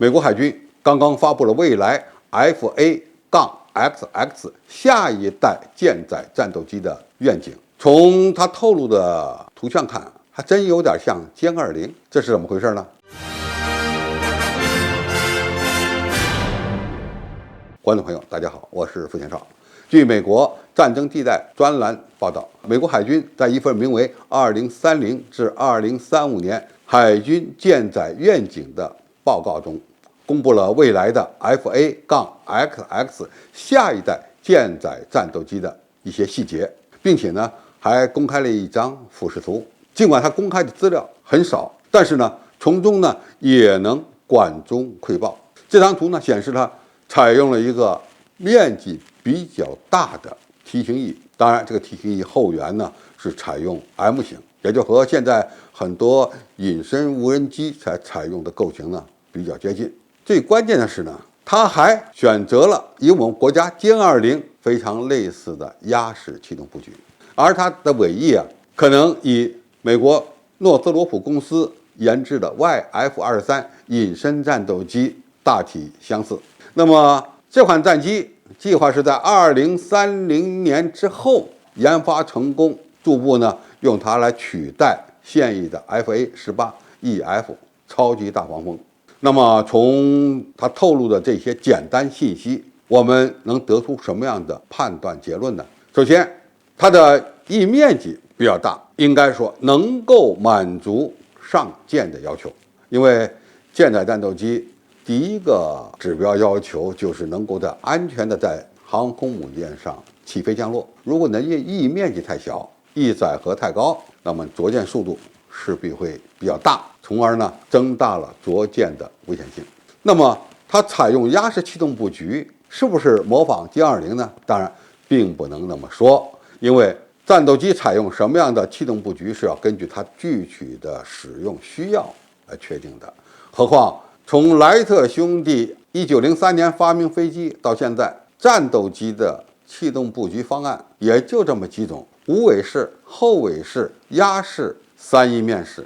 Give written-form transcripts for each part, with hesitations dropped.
美国海军刚刚发布了未来 FA-XX 下一代舰载战斗机的愿景。从它透露的图像看，还真有点像歼20，这是怎么回事呢？观众朋友，大家好，我是付天少。据美国战争地带专栏报道，美国海军在一份名为《2030至2035年海军舰载愿景》的报告中，公布了未来的 FA-XX 下一代舰载战斗机的一些细节，并且呢，还公开了一张俯视图。尽管它公开的资料很少，但是呢，从中呢也能管中窥豹。这张图呢显示它采用了一个面积比较大的梯形翼，当然这个梯形翼后缘呢是采用 M 型，也就和现在很多隐身无人机才采用的构型呢比较接近。最关键的是呢，它还选择了与我们国家歼20非常类似的鸭式气动布局，而它的尾翼啊，可能与美国诺斯罗普公司研制的 YF-23隐身战斗机大体相似。那么这款战机计划是在2030年之后研发成功，逐步呢用它来取代现役的 FA-18EF 超级大黄蜂。那么从它透露的这些简单信息，我们能得出什么样的判断结论呢？首先，它的翼面积比较大，应该说能够满足上舰的要求。因为舰载战斗机第一个指标要求就是能够在安全的在航空母舰上起飞降落。如果能翼面积太小，翼载荷太高，那么着舰速度势必会比较大，从而呢增大了着舰的危险性。那么它采用鸭式气动布局，是不是模仿歼20呢？当然并不能那么说，因为战斗机采用什么样的气动布局是要根据它具体的使用需要来确定的。何况从莱特兄弟1903年发明飞机到现在，战斗机的气动布局方案也就这么几种：无尾式、后尾式、鸭式、三翼面式。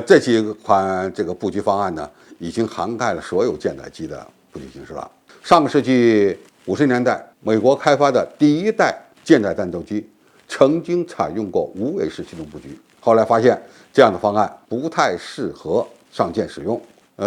这几款这个布局方案呢，已经涵盖了所有舰载机的布局形式了。上个世纪50年代，美国开发的第一代舰载战斗机曾经采用过无尾式气动布局，后来发现这样的方案不太适合上舰使用。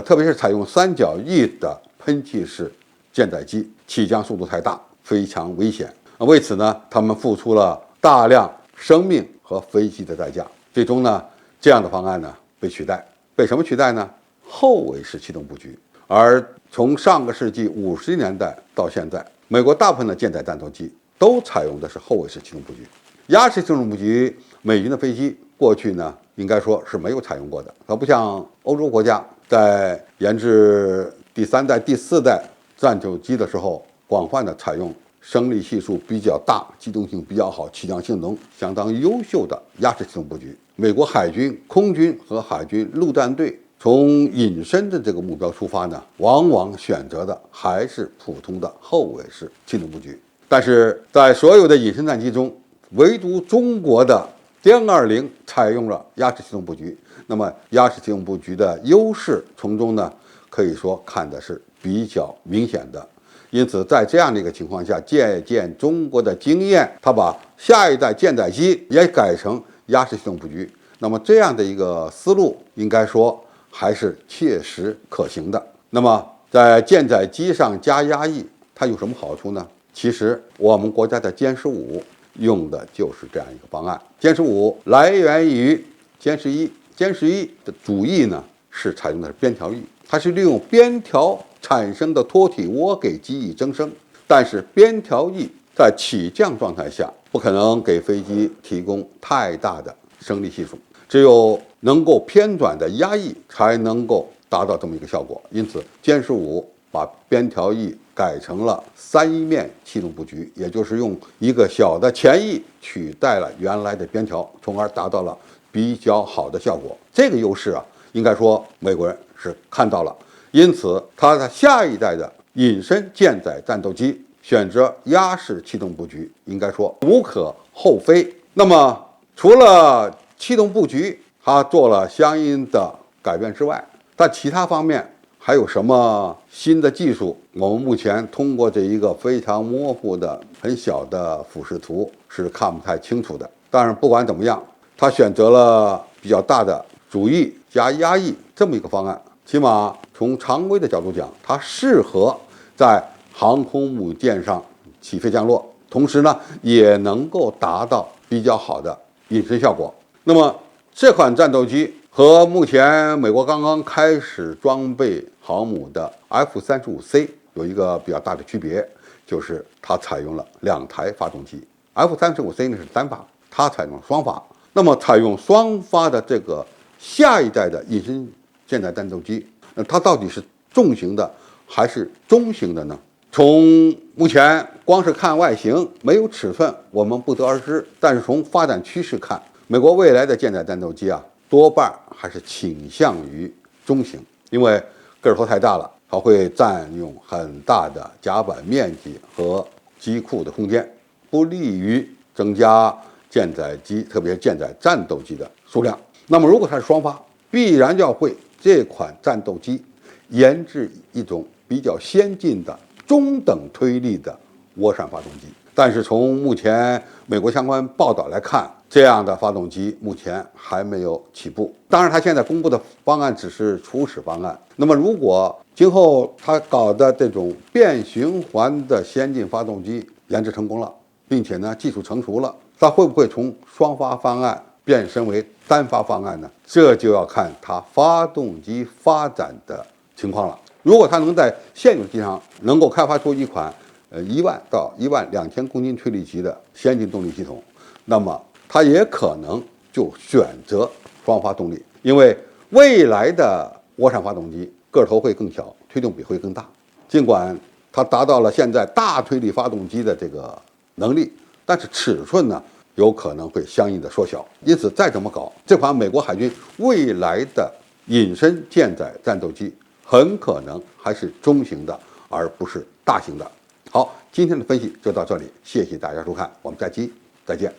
特别是采用三角翼的喷气式舰载机，起降速度太大，非常危险。为此呢，他们付出了大量生命和飞机的代价。最终呢，这样的方案呢被取代。被什么取代呢？后尾式气动布局。而从上个世纪50年代到现在，美国大部分的舰载战斗机都采用的是后尾式气动布局。鸭式气动布局，美军的飞机过去呢，应该说是没有采用过的。它不像欧洲国家在研制第3代、第4代战斗机的时候，广泛的采用升力系数比较大、机动性比较好、起降性能相当优秀的鸭式气动布局。美国海军空军和海军陆战队从隐身的这个目标出发呢，往往选择的还是普通的后尾式气动布局。但是在所有的隐身战机中，唯独中国的歼20采用了鸭式气动布局。那么鸭式气动布局的优势从中呢，可以说看的是比较明显的。因此在这样的一个情况下，借鉴中国的经验，它把下一代舰载机也改成鸭式气动布局。那么这样的一个思路，应该说还是切实可行的。那么在舰载机上加压翼，它有什么好处呢？其实我们国家的歼15用的就是这样一个方案。歼15来源于歼11，歼11的主翼呢是采用的是边条翼，它是利用边条产生的脱体涡给机翼增升。但是边条翼在起降状态下不可能给飞机提供太大的升力系数，只有能够偏转的压翼才能够达到这么一个效果。因此歼15把边条翼改成了三翼面气动布局，也就是用一个小的前翼取代了原来的边条，从而达到了比较好的效果。这个优势啊，应该说美国人是看到了，因此它的下一代的隐身舰载战斗机选择鸭式气动布局，应该说无可厚非。那么除了气动布局它做了相应的改变之外，在其他方面还有什么新的技术，我们目前通过这一个非常模糊的、很小的俯视图是看不太清楚的。当然，不管怎么样，他选择了比较大的主翼加压翼这么一个方案，起码从常规的角度讲，它适合在航空母舰上起飞降落，同时呢，也能够达到比较好的隐身效果。那么这款战斗机和目前美国刚刚开始装备航母的 F-35C 有一个比较大的区别，就是它采用了2台发动机。F-35C 呢是单发，它采用了双发。那么采用双发的这个下一代的隐身舰载战斗机，它到底是重型的还是中型的呢？从目前光是看外形，没有尺寸，我们不得而知。但是从发展趋势看，美国未来的舰载战斗机多半还是倾向于中型，因为个头太大了，它会占用很大的甲板面积和机库的空间，不利于增加舰载机，特别舰载战斗机的数量。那么如果它是双发，必然要为这款战斗机研制一种比较先进的中等推力的涡扇发动机。但是从目前美国相关报道来看，这样的发动机目前还没有起步。当然，它现在公布的方案只是初始方案。那么，如果今后它搞的这种变循环的先进发动机研制成功了，并且呢技术成熟了，它会不会从双发方案变身为单发方案呢？这就要看它发动机发展的情况了。如果它能在现有机上能够开发出一款1万到12000公斤推力级的先进动力系统，那么它也可能就选择双发动力，因为未来的涡扇发动机个头会更小，推动比会更大。尽管它达到了现在大推力发动机的这个能力，但是尺寸呢有可能会相应的缩小。因此，再怎么搞，这款美国海军未来的隐身舰载战斗机很可能还是中型的，而不是大型的。好，今天的分析就到这里，谢谢大家收看，我们下期再见。